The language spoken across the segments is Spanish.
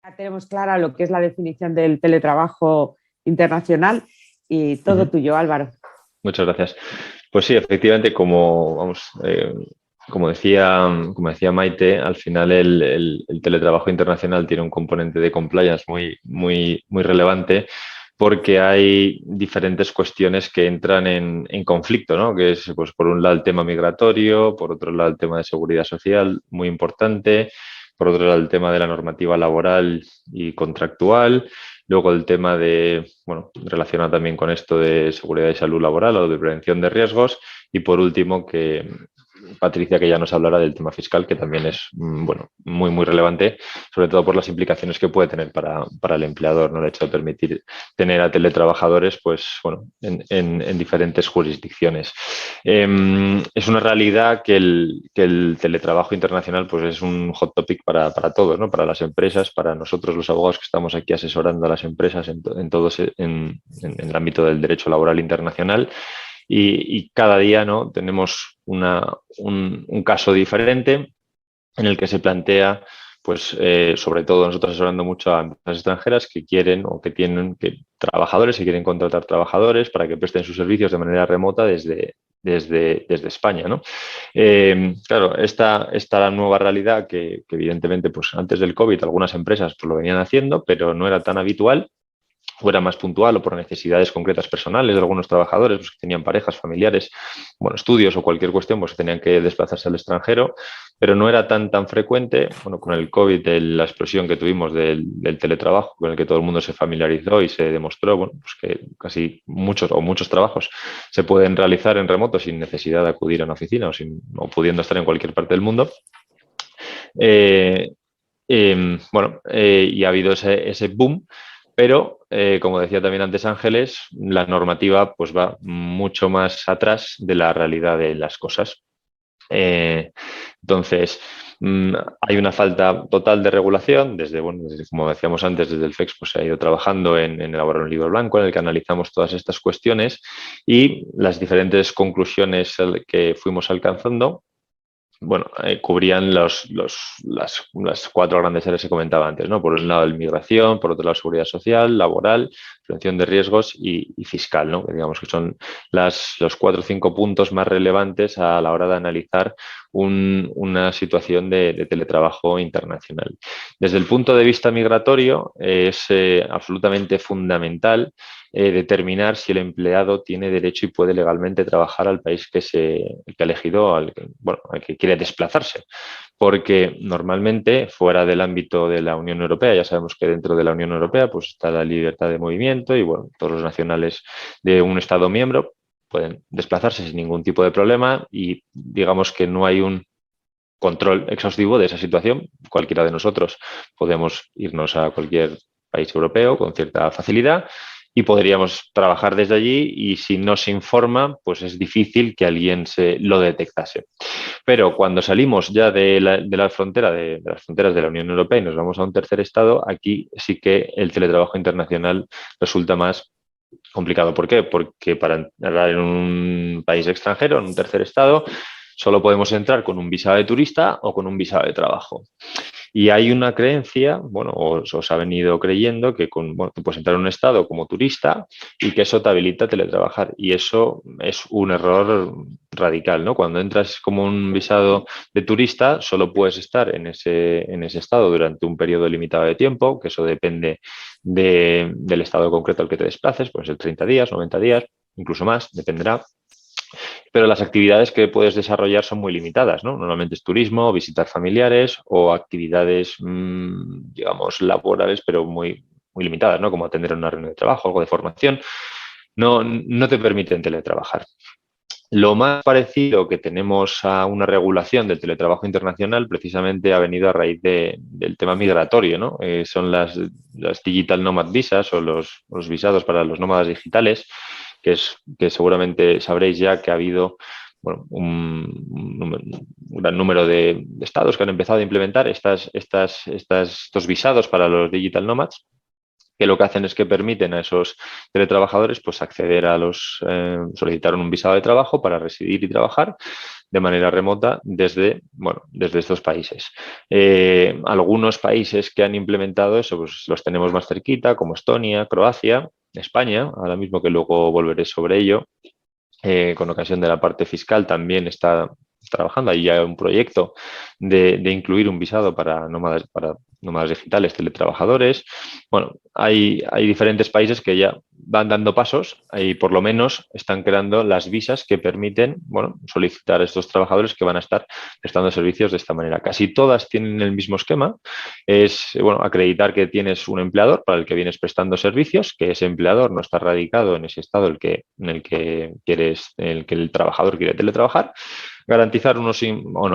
Ya tenemos clara lo que es la definición del teletrabajo internacional y todo Ujú. tuyo, Álvaro. Muchas gracias. Pues sí, efectivamente, como decía Maite, al final el teletrabajo internacional tiene un componente de compliance muy relevante porque hay diferentes cuestiones que entran en conflicto, ¿no? Que es, pues, por un lado el tema migratorio, por otro lado el tema de seguridad social, muy importante, por otro lado el tema de la normativa laboral y contractual. Luego el tema de, bueno, relacionado también con esto de seguridad y salud laboral o de prevención de riesgos. Y por último, que Patricia, que ya nos hablará del tema fiscal, que también es, bueno, muy relevante, sobre todo por las implicaciones que puede tener para el empleador, ¿no? El hecho de permitir tener a teletrabajadores, pues, bueno, en diferentes jurisdicciones. Es una realidad que el teletrabajo internacional, pues, es un hot topic para todos, ¿no? Para las empresas, para nosotros los abogados que estamos aquí asesorando a las empresas en el ámbito del derecho laboral internacional. Y cada día, ¿no? Tenemos un caso diferente en el que se plantea, pues, sobre todo nosotros asesorando mucho a empresas extranjeras que quieren o que tienen trabajadores, y quieren contratar trabajadores para que presten sus servicios de manera remota desde España, ¿no? Claro, esta la nueva realidad que evidentemente, pues, antes del COVID algunas empresas, pues, lo venían haciendo, pero no era tan habitual o era más puntual o por necesidades concretas personales de algunos trabajadores, pues, que tenían parejas, familiares, bueno, estudios o cualquier cuestión, pues tenían que desplazarse al extranjero, pero no era tan frecuente. Bueno, con el COVID, la explosión que tuvimos del teletrabajo, con el que todo el mundo se familiarizó y se demostró, bueno, pues que casi muchos trabajos se pueden realizar en remoto sin necesidad de acudir a una oficina o pudiendo estar en cualquier parte del mundo. Eh, y ha habido ese boom, pero, como decía también antes Ángeles, la normativa, pues, va mucho más atrás de la realidad de las cosas. Eh, entonces, hay una falta total de regulación. Como decíamos antes, desde el FEX, pues, se ha ido trabajando en elaborar un libro blanco en el que analizamos todas estas cuestiones y las diferentes conclusiones que fuimos alcanzando, bueno, cubrían las cuatro grandes áreas que comentaba antes, ¿no? Por un lado, migración, por otro lado, seguridad social, laboral, prevención de riesgos y fiscal, ¿no? Que digamos que son los cuatro o cinco puntos más relevantes a la hora de analizar una situación de teletrabajo internacional. Desde el punto de vista migratorio, es absolutamente fundamental determinar si el empleado tiene derecho y puede legalmente trabajar al país que ha elegido, al que quiere desplazarse. Porque normalmente, fuera del ámbito de la Unión Europea, ya sabemos que dentro de la Unión Europea, pues, está la libertad de movimiento y, bueno, todos los nacionales de un Estado miembro pueden desplazarse sin ningún tipo de problema, y digamos que no hay un control exhaustivo de esa situación. Cualquiera de nosotros podemos irnos a cualquier país europeo con cierta facilidad y podríamos trabajar desde allí, y si no se informa, pues es difícil que alguien se lo detectase. Pero cuando salimos ya de la frontera, de las fronteras de la Unión Europea, y nos vamos a un tercer estado, aquí sí que el teletrabajo internacional resulta más complicado. ¿Por qué? Porque para entrar en un país extranjero, en un tercer estado, solo podemos entrar con un visado de turista o con un visado de trabajo. Y hay una creencia, bueno, os ha venido creyendo que bueno, tú puedes entrar en un estado como turista y que eso te habilita a teletrabajar. Y eso es un error radical, ¿no? Cuando entras como un visado de turista, solo puedes estar en ese estado durante un periodo limitado de tiempo, que eso depende del estado concreto al que te desplaces, puede ser 30 días, 90 días, incluso más, dependerá. Pero las actividades que puedes desarrollar son muy limitadas, ¿no? Normalmente es turismo, visitar familiares o actividades, digamos, laborales, pero muy limitadas, ¿no? Como atender una reunión de trabajo, algo de formación. No te permiten teletrabajar. Lo más parecido que tenemos a una regulación del teletrabajo internacional precisamente ha venido a raíz del tema migratorio, ¿no? Son las Digital Nomad Visas o los visados para los nómadas digitales, que seguramente sabréis ya que ha habido, bueno, un gran número de estados que han empezado a implementar estos visados para los Digital Nomads, que lo que hacen es que permiten a esos teletrabajadores, pues, acceder solicitar un visado de trabajo para residir y trabajar de manera remota desde, bueno, desde estos países. Algunos países que han implementado eso, pues los tenemos más cerquita, como Estonia, Croacia, España, ahora mismo, que luego volveré sobre ello. Con ocasión de la parte fiscal también está trabajando. Ahí hay un proyecto de incluir un visado para nómadas digitales, teletrabajadores. Bueno, hay diferentes países que ya van dando pasos y por lo menos están creando las visas que permiten, bueno, solicitar a estos trabajadores que van a estar prestando servicios de esta manera. Casi todas tienen el mismo esquema. Es, bueno, acreditar que tienes un empleador para el que vienes prestando servicios, que ese empleador no está radicado en ese estado en el que el trabajador quiere teletrabajar, garantizar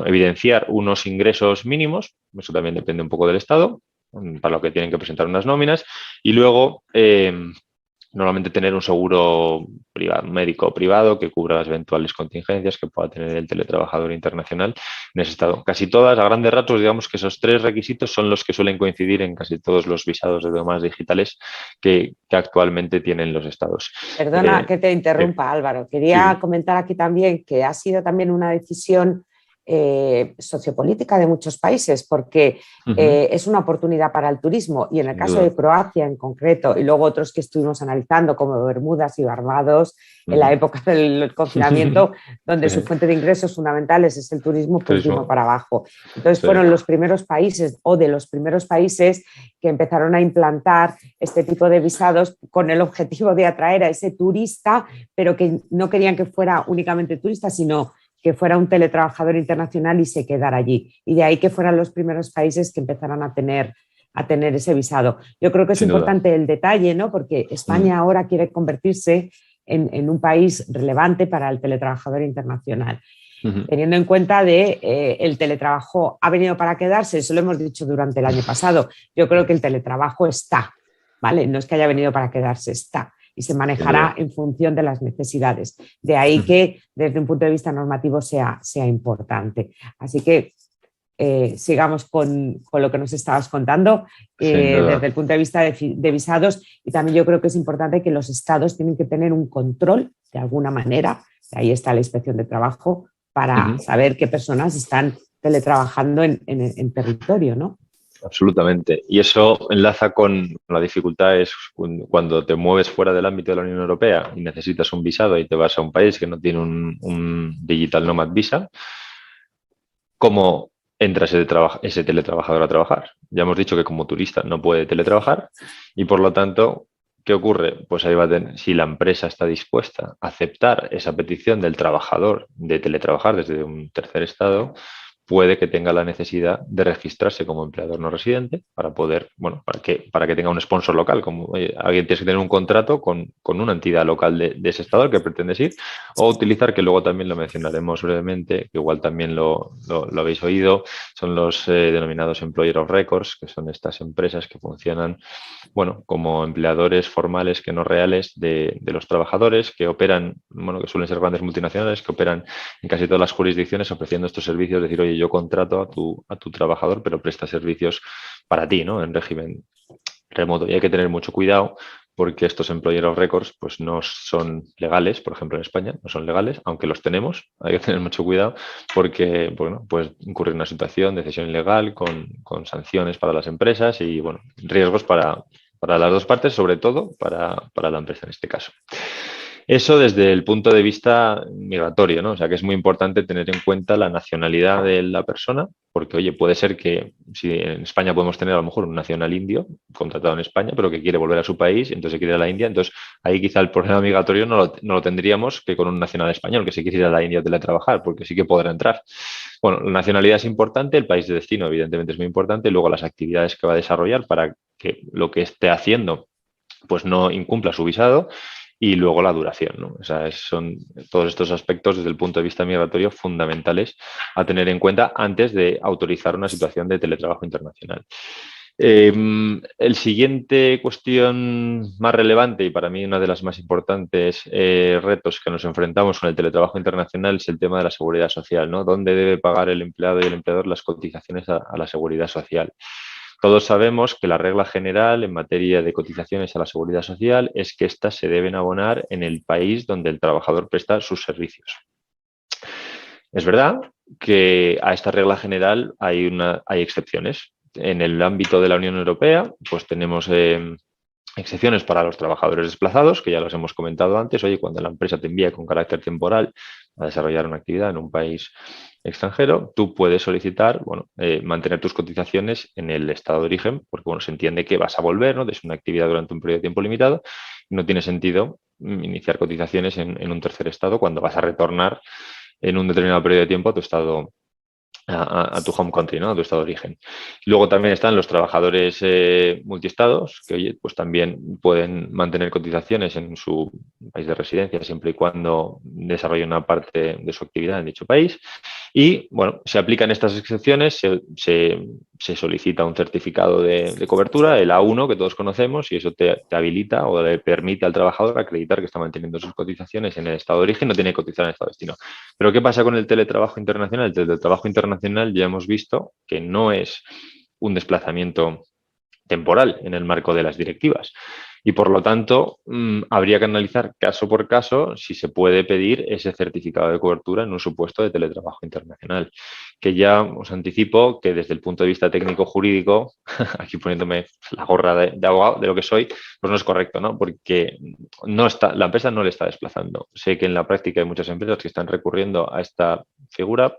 evidenciar unos ingresos mínimos, eso también depende un poco del estado, para lo que tienen que presentar unas nóminas, y luego normalmente tener un seguro privado, médico privado que cubra las eventuales contingencias que pueda tener el teletrabajador internacional en ese estado. Casi todas, a grandes rasgos, digamos que esos 3 requisitos son los que suelen coincidir en casi todos los visados de nómadas digitales que actualmente tienen los estados. Perdona que te interrumpa, Álvaro. Quería comentar aquí también que ha sido también una decisión sociopolítica de muchos países, porque es una oportunidad para el turismo, y en el caso de Croacia en concreto, y luego otros que estuvimos analizando como Bermudas y Barbados en la época del confinamiento, donde su fuente de ingresos fundamentales es el turismo, pues vino para abajo. Entonces fueron los primeros países, o de los primeros países, que empezaron a implantar este tipo de visados con el objetivo de atraer a ese turista, pero que no querían que fuera únicamente turista, sino que fuera un teletrabajador internacional y se quedara allí. Y de ahí que fueran los primeros países que empezaran a tener ese visado. Yo creo que es importante el detalle, ¿no? Porque España ahora quiere convertirse en un país relevante para el teletrabajador internacional. Teniendo en cuenta el teletrabajo ha venido para quedarse, eso lo hemos dicho durante el año pasado. Yo creo que el teletrabajo está, ¿vale? No es que haya venido para quedarse, está. Y se manejará en función de las necesidades. De ahí que desde un punto de vista normativo sea importante. Así que sigamos con lo que nos estabas contando desde el punto de vista de visados, y también yo creo que es importante que los estados tienen que tener un control de alguna manera, ahí está la inspección de trabajo, para saber qué personas están teletrabajando en territorio, ¿no? Absolutamente. Y eso enlaza con la dificultad es cuando te mueves fuera del ámbito de la Unión Europea y necesitas un visado y te vas a un país que no tiene un Digital Nomad Visa, ¿cómo entra ese teletrabajador a trabajar? Ya hemos dicho que como turista no puede teletrabajar y por lo tanto, ¿qué ocurre? Pues ahí va a tener, si la empresa está dispuesta a aceptar esa petición del trabajador de teletrabajar desde un tercer estado, puede que tenga la necesidad de registrarse como empleador no residente para poder, bueno, para que tenga un sponsor local, como alguien tiene que tener un contrato con una entidad local de ese estado al que pretendes ir, o utilizar, que luego también lo mencionaremos brevemente, que igual también lo habéis oído, son los denominados Employer of Records, que son estas empresas que funcionan, bueno, como empleadores formales que no reales de los trabajadores, que operan, bueno, que suelen ser grandes multinacionales, que operan en casi todas las jurisdicciones ofreciendo estos servicios, decir, oye, yo contrato a tu trabajador, pero presta servicios para ti, ¿no? En régimen remoto. Y hay que tener mucho cuidado porque estos Employer of Records pues no son legales, por ejemplo en España no son legales, aunque los tenemos, hay que tener mucho cuidado porque, bueno, pues incurrir en una situación de cesión ilegal con sanciones para las empresas y, bueno, riesgos para las dos partes, sobre todo para la empresa en este caso. Eso desde el punto de vista migratorio, ¿no? O sea que es muy importante tener en cuenta la nacionalidad de la persona, porque, oye, puede ser que si en España podemos tener a lo mejor un nacional indio contratado en España, pero que quiere volver a su país, entonces quiere ir a la India, entonces ahí quizá el problema migratorio no lo tendríamos que con un nacional español que se quiere ir a la India a teletrabajar, porque sí que podrá entrar. Bueno, la nacionalidad es importante, el país de destino evidentemente es muy importante, y luego las actividades que va a desarrollar para que lo que esté haciendo pues no incumpla su visado, y luego la duración, ¿no? O sea, son todos estos aspectos desde el punto de vista migratorio fundamentales a tener en cuenta antes de autorizar una situación de teletrabajo internacional. El siguiente cuestión más relevante y para mí una de las más importantes retos que nos enfrentamos con el teletrabajo internacional es el tema de la seguridad social, ¿no? ¿Dónde debe pagar el empleado y el empleador las cotizaciones a la seguridad social? Todos sabemos que la regla general en materia de cotizaciones a la seguridad social es que éstas se deben abonar en el país donde el trabajador presta sus servicios. Es verdad que a esta regla general hay excepciones. En el ámbito de la Unión Europea, pues tenemos excepciones para los trabajadores desplazados, que ya los hemos comentado antes. Oye, cuando la empresa te envía con carácter temporal a desarrollar una actividad en un país extranjero, tú puedes solicitar, mantener tus cotizaciones en el estado de origen, porque se entiende que vas a volver, ¿no? Es una actividad durante un periodo de tiempo limitado y no tiene sentido iniciar cotizaciones en un tercer estado cuando vas a retornar en un determinado periodo de tiempo a tu estado, a tu home country, ¿no? A tu estado de origen. Luego también están los trabajadores multiestados, que oye, pues también pueden mantener cotizaciones en su país de residencia siempre y cuando desarrollen una parte de su actividad en dicho país. Y bueno, se aplican estas excepciones, se solicita un certificado de cobertura, el A1 que todos conocemos, y eso te habilita o le permite al trabajador acreditar que está manteniendo sus cotizaciones en el estado de origen, no tiene que cotizar en el estado de destino. Pero ¿qué pasa con el teletrabajo internacional? El teletrabajo internacional ya hemos visto que no es un desplazamiento temporal en el marco de las directivas. Y por lo tanto, habría que analizar caso por caso si se puede pedir ese certificado de cobertura en un supuesto de teletrabajo internacional. Que ya os anticipo que desde el punto de vista técnico-jurídico, aquí poniéndome la gorra de abogado, de lo que soy, pues no es correcto, ¿no? Porque la empresa no le está desplazando. Sé que en la práctica hay muchas empresas que están recurriendo a esta figura,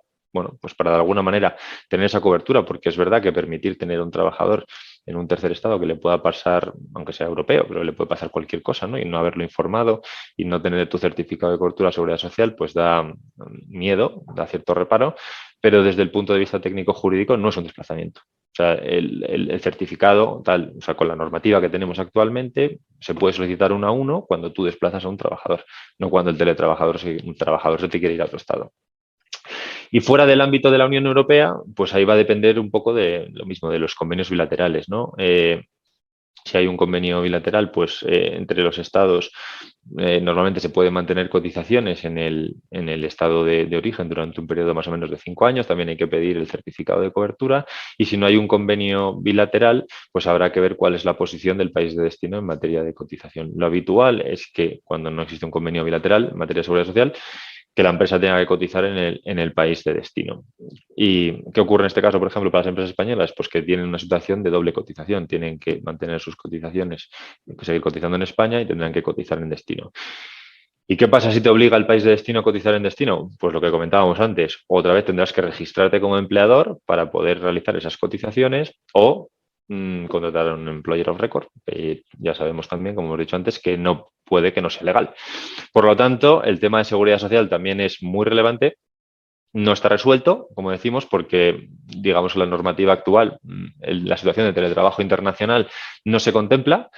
pues para de alguna manera tener esa cobertura, porque es verdad que permitir tener un trabajador en un tercer estado que le pueda pasar, aunque sea europeo, pero le puede pasar cualquier cosa, ¿no? Y no haberlo informado y no tener tu certificado de cobertura de seguridad social, pues da miedo, da cierto reparo, pero desde el punto de vista técnico-jurídico no es un desplazamiento. O sea, el certificado, tal, o sea, con la normativa que tenemos actualmente, se puede solicitar uno a uno cuando tú desplazas a un trabajador, no cuando el teletrabajador, un trabajador se te quiere ir a otro estado. Y fuera del ámbito de la Unión Europea, pues ahí va a depender un poco de lo mismo, de los convenios bilaterales, ¿no? Si hay un convenio bilateral, pues entre los estados normalmente se pueden mantener cotizaciones en el estado de origen durante un periodo más o menos de 5 años. También hay que pedir el certificado de cobertura. Y si no hay un convenio bilateral, pues habrá que ver cuál es la posición del país de destino en materia de cotización. Lo habitual es que cuando no existe un convenio bilateral en materia de seguridad social, que la empresa tenga que cotizar en el país de destino. ¿Y qué ocurre en este caso, por ejemplo, para las empresas españolas? Pues que tienen una situación de doble cotización. Tienen que mantener sus cotizaciones, seguir cotizando en España y tendrán que cotizar en destino. ¿Y qué pasa si te obliga el país de destino a cotizar en destino? Pues lo que comentábamos antes. Otra vez tendrás que registrarte como empleador para poder realizar esas cotizaciones o contratar a un employer of record. Ya sabemos también, como hemos dicho antes, que no puede que no sea legal. Por lo tanto, el tema de seguridad social también es muy relevante. No está resuelto, como decimos, porque, digamos, la normativa actual, la situación de teletrabajo internacional no se contempla.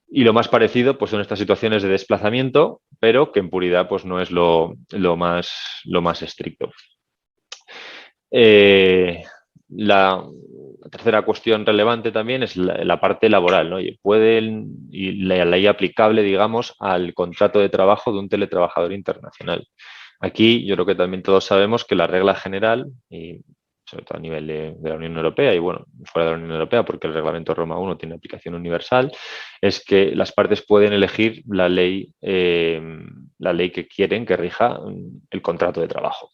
Y lo más parecido pues, son estas situaciones de desplazamiento, pero que en puridad pues, no es lo más estricto. La tercera cuestión relevante también es la parte laboral, ¿no? Y la ley aplicable, digamos, al contrato de trabajo de un teletrabajador internacional. Aquí yo creo que también todos sabemos que la regla general, y sobre todo a nivel de la Unión Europea y bueno, fuera de la Unión Europea, porque el reglamento Roma 1 tiene aplicación universal, es que las partes pueden elegir la ley que quieren que rija el contrato de trabajo.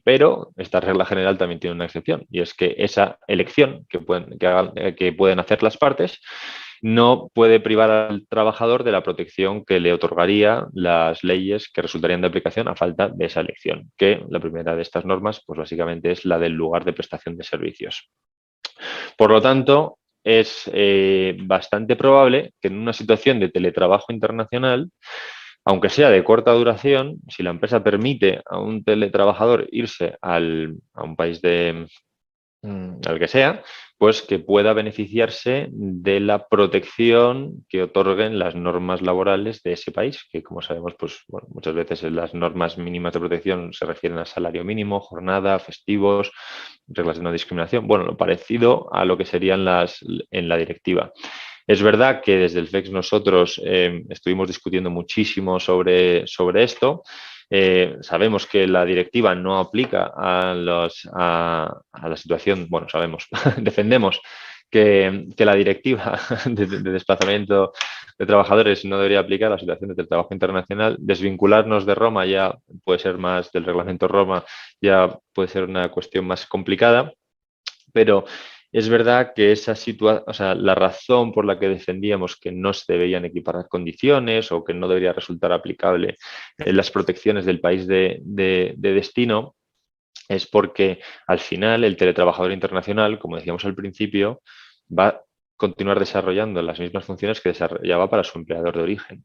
Pero esta regla general también tiene una excepción, y es que esa elección que pueden hacer las partes no puede privar al trabajador de la protección que le otorgaría las leyes que resultarían de aplicación a falta de esa elección, que la primera de estas normas, pues básicamente es la del lugar de prestación de servicios. Por lo tanto, es bastante probable que en una situación de teletrabajo internacional, aunque sea de corta duración, si la empresa permite a un teletrabajador irse a un país al que sea, pues que pueda beneficiarse de la protección que otorguen las normas laborales de ese país, que como sabemos, pues bueno, muchas veces las normas mínimas de protección se refieren a salario mínimo, jornada, festivos, reglas de no discriminación, bueno, lo parecido a lo que serían en la directiva. Es verdad que desde el FEX nosotros estuvimos discutiendo muchísimo sobre esto. Sabemos que la directiva no aplica a la situación, bueno, sabemos, defendemos que la directiva de desplazamiento trabajadores no debería aplicar la situación de teletrabajo internacional. Desvincularnos de Roma ya puede ser más del reglamento Roma, ya puede ser una cuestión más complicada, pero es verdad que esa situación, o sea, la razón por la que defendíamos que no se deberían equiparar condiciones o que no debería resultar aplicable las protecciones del país de destino es porque al final el teletrabajador internacional, como decíamos al principio, va a continuar desarrollando las mismas funciones que desarrollaba para su empleador de origen.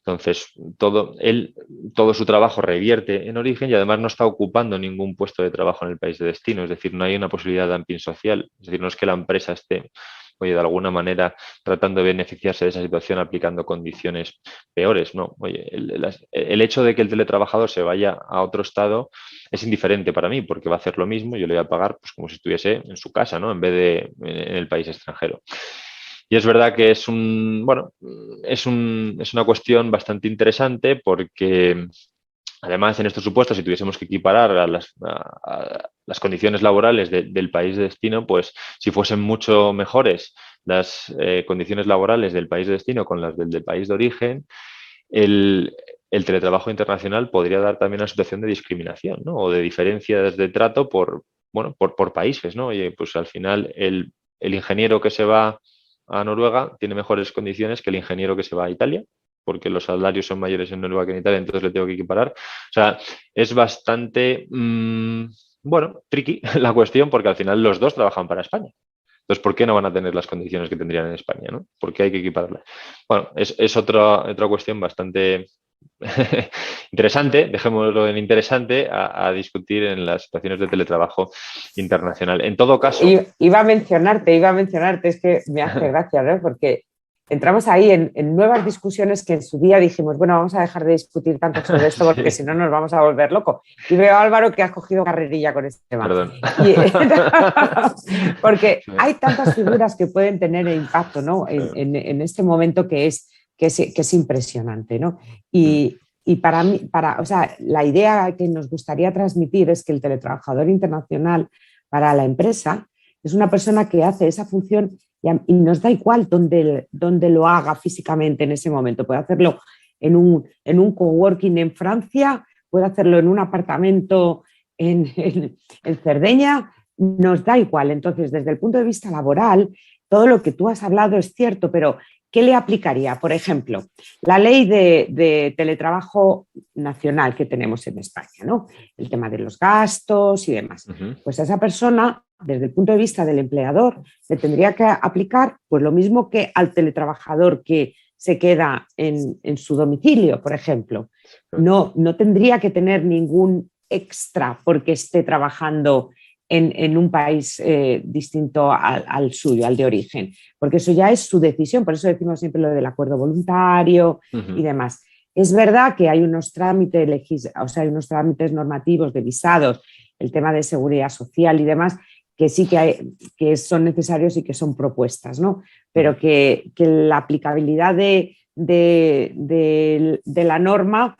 Entonces, todo su trabajo revierte en origen y además no está ocupando ningún puesto de trabajo en el país de destino. Es decir, no hay una posibilidad de dumping social. Es decir, no es que la empresa esté, oye, de alguna manera tratando de beneficiarse de esa situación aplicando condiciones peores, ¿no? Oye, el hecho de que el teletrabajador se vaya a otro estado es indiferente para mí porque va a hacer lo mismo, yo le voy a pagar pues, como si estuviese en su casa, ¿no? En vez de en el país extranjero. Y es verdad que es es una cuestión bastante interesante porque además en estos supuestos, si tuviésemos que equiparar a las condiciones laborales del país de destino, pues si fuesen mucho mejores las condiciones laborales del país de destino con las del país de origen, el teletrabajo internacional podría dar también una situación de discriminación, ¿no? O de diferencias de trato por países, ¿no? Oye, pues al final el ingeniero que se va a Noruega tiene mejores condiciones que el ingeniero que se va a Italia, porque los salarios son mayores en Noruega que en Italia, entonces le tengo que equiparar. O sea, es bastante, tricky la cuestión, porque al final los dos trabajan para España. Entonces, ¿por qué no van a tener las condiciones que tendrían en España, ¿no? ¿Por qué hay que equipararlas? Bueno, es otra cuestión bastante interesante, dejémoslo en interesante, a discutir en las situaciones de teletrabajo internacional. En todo caso... Iba a mencionarte, es que me hace gracia, ¿no? Porque entramos ahí en nuevas discusiones que en su día dijimos, bueno, vamos a dejar de discutir tanto sobre esto porque si no nos vamos a volver locos. Y veo a Álvaro que has cogido carrerilla con este tema. Perdón. Porque hay tantas figuras que pueden tener impacto, ¿no? En este momento que es impresionante, ¿no? Y para mí, o sea, la idea que nos gustaría transmitir es que el teletrabajador internacional para la empresa es una persona que hace esa función y nos da igual dónde lo haga físicamente en ese momento. Puede hacerlo en un coworking en Francia, puede hacerlo en un apartamento en Cerdeña, nos da igual. Entonces, desde el punto de vista laboral, todo lo que tú has hablado es cierto, pero ¿qué le aplicaría? Por ejemplo, la ley de teletrabajo nacional que tenemos en España, ¿no? El tema de los gastos y demás. Uh-huh. Pues a esa persona, desde el punto de vista del empleador, le tendría que aplicar pues, lo mismo que al teletrabajador que se queda en su domicilio, por ejemplo. No tendría que tener ningún extra porque esté trabajando en un país distinto al suyo, al de origen, porque eso ya es su decisión, por eso decimos siempre lo del acuerdo voluntario y demás. Es verdad que hay unos trámites hay unos trámites normativos de visados, el tema de seguridad social y demás, que sí que son necesarios y que son propuestas, ¿no? Pero que la aplicabilidad de la norma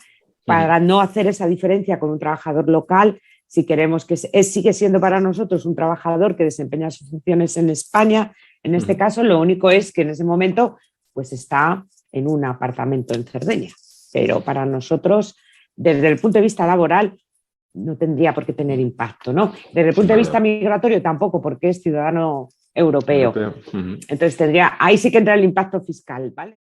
para no hacer esa diferencia con un trabajador local, si queremos que sigue siendo para nosotros un trabajador que desempeña sus funciones en España, en este caso lo único es que en ese momento pues está en un apartamento en Cerdeña, pero para nosotros desde el punto de vista laboral no tendría por qué tener impacto, ¿no? Desde el punto de vista migratorio tampoco, porque es ciudadano europeo. Entonces ahí sí que entra el impacto fiscal, ¿vale?